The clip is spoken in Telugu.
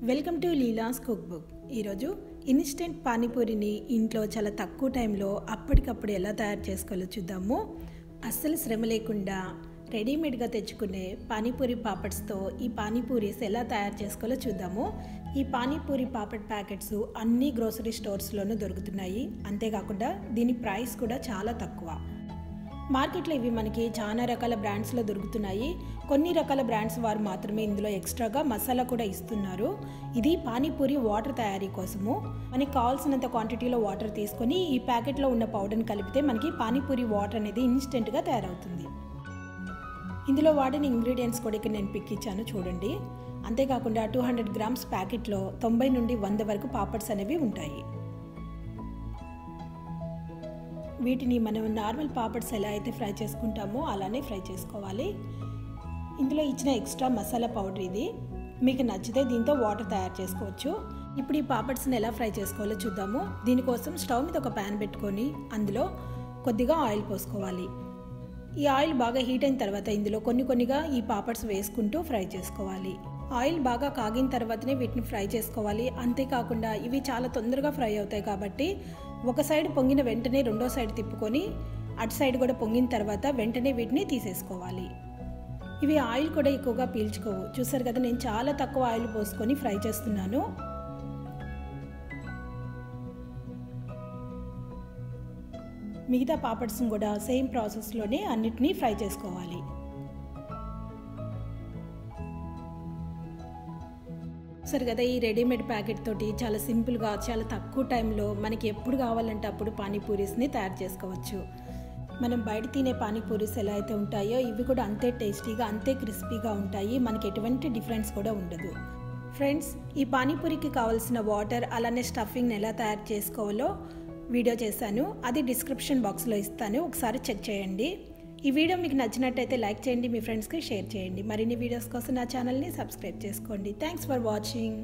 Welcome to Leela's cook book. ఈరోజు ఇన్స్టెంట్ పానీపూరిని ఇంట్లో చాలా తక్కువ టైంలో అప్పటికప్పుడు ఎలా తయారు చేసుకోవాలో చూద్దాము. అస్సలు శ్రమ లేకుండా రెడీమేడ్గా తెచ్చుకునే పానీపూరి పాపడ్స్తో ఈ పానీపూరీస్ ఎలా తయారు చేసుకోవాలో చూద్దాము. ఈ పానీపూరి పాపడ్ ప్యాకెట్స్ అన్ని గ్రోసరీ స్టోర్స్లోనూ దొరుకుతున్నాయి. అంతేకాకుండా దీని ప్రైస్ కూడా చాలా తక్కువ. మార్కెట్లో ఇవి మనకి చాలా రకాల బ్రాండ్స్లో దొరుకుతున్నాయి. కొన్ని రకాల బ్రాండ్స్ వారు మాత్రమే ఇందులో ఎక్స్ట్రాగా మసాలా కూడా ఇస్తున్నారు. ఇది పానీపూరి వాటర్ తయారీ కోసము. మనకి కావాల్సినంత క్వాంటిటీలో వాటర్ తీసుకొని ఈ ప్యాకెట్లో ఉన్న పౌడర్ని కలిపితే మనకి పానీపూరి వాటర్ అనేది ఇన్స్టెంట్గా తయారవుతుంది. ఇందులో వాడిన ఇంగ్రీడియంట్స్ కూడా ఇక్కడ నేను పిక్ ఇచ్చాను చూడండి. అంతేకాకుండా 200 గ్రామ్స్ ప్యాకెట్లో 90 నుండి 100 వరకు పాపడ్స్ అనేవి ఉంటాయి. వీటిని మనం నార్మల్ పాపడ్స్ ఎలా అయితే ఫ్రై చేసుకుంటామో అలానే ఫ్రై చేసుకోవాలి. ఇందులో ఇచ్చిన ఎక్స్ట్రా మసాలా పౌడర్ ఇది. మీకు నచ్చితే దీంతో వాటర్ తయారు చేసుకోవచ్చు. ఇప్పుడు ఈ పాపడ్స్ని ఎలా ఫ్రై చేసుకోవాలో చూద్దాము. దీనికోసం స్టవ్ మీద ఒక ప్యాన్ పెట్టుకొని అందులో కొద్దిగా ఆయిల్ పోసుకోవాలి. ఈ ఆయిల్ బాగా హీట్ అయిన తర్వాత ఇందులో కొన్నిగా ఈ పాపడ్స్ వేసుకుంటూ ఫ్రై చేసుకోవాలి. ఆయిల్ బాగా కాగిన తర్వాతనే వీటిని ఫ్రై చేసుకోవాలి. అంతేకాకుండా ఇవి చాలా తొందరగా ఫ్రై అవుతాయి కాబట్టి ఒక సైడ్ పొంగిన వెంటనే రెండో సైడ్ తిప్పుకొని అటు సైడ్ కూడా పొంగిన తర్వాత వెంటనే వీటిని తీసేసుకోవాలి. ఇవి ఆయిల్ కూడా ఎక్కువగా పీల్చుకోవు. చూసారు కదా, నేను చాలా తక్కువ ఆయిల్ పోసుకొని ఫ్రై చేస్తున్నాను. మిగతా పాపడ్స్ని కూడా సేమ్ ప్రాసెస్లోనే అన్నిటినీ ఫ్రై చేసుకోవాలి. సరే కదా, ఈ రెడీమేడ్ ప్యాకెట్ తోటి చాలా సింపుల్గా చాలా తక్కువ టైంలో మనకి ఎప్పుడు కావాలంటే అప్పుడు పానీపూరీస్ని తయారు చేసుకోవచ్చు. మనం బయట తినే పానీపూరీస్ ఎలా అయితే ఉంటాయో ఇవి కూడా అంతే టేస్టీగా అంతే క్రిస్పీగా ఉంటాయి. మనకి ఎటువంటి డిఫరెన్స్ కూడా ఉండదు. ఫ్రెండ్స్, ఈ పానీపూరికి కావాల్సిన వాటర్ అలానే స్టఫింగ్ని ఎలా తయారు చేసుకోవాలో వీడియో చేశాను. అది డిస్క్రిప్షన్ బాక్స్లో ఇస్తాను, ఒకసారి చెక్ చేయండి. ఈ వీడియో మీకు నచ్చినట్టయితే లైక్ చేయండి, మీ ఫ్రెండ్స్కి షేర్ చేయండి. మరిన్ని వీడియోస్ కోసం నా ఛానల్ని సబ్స్క్రైబ్ చేసుకోండి. Thanks for watching.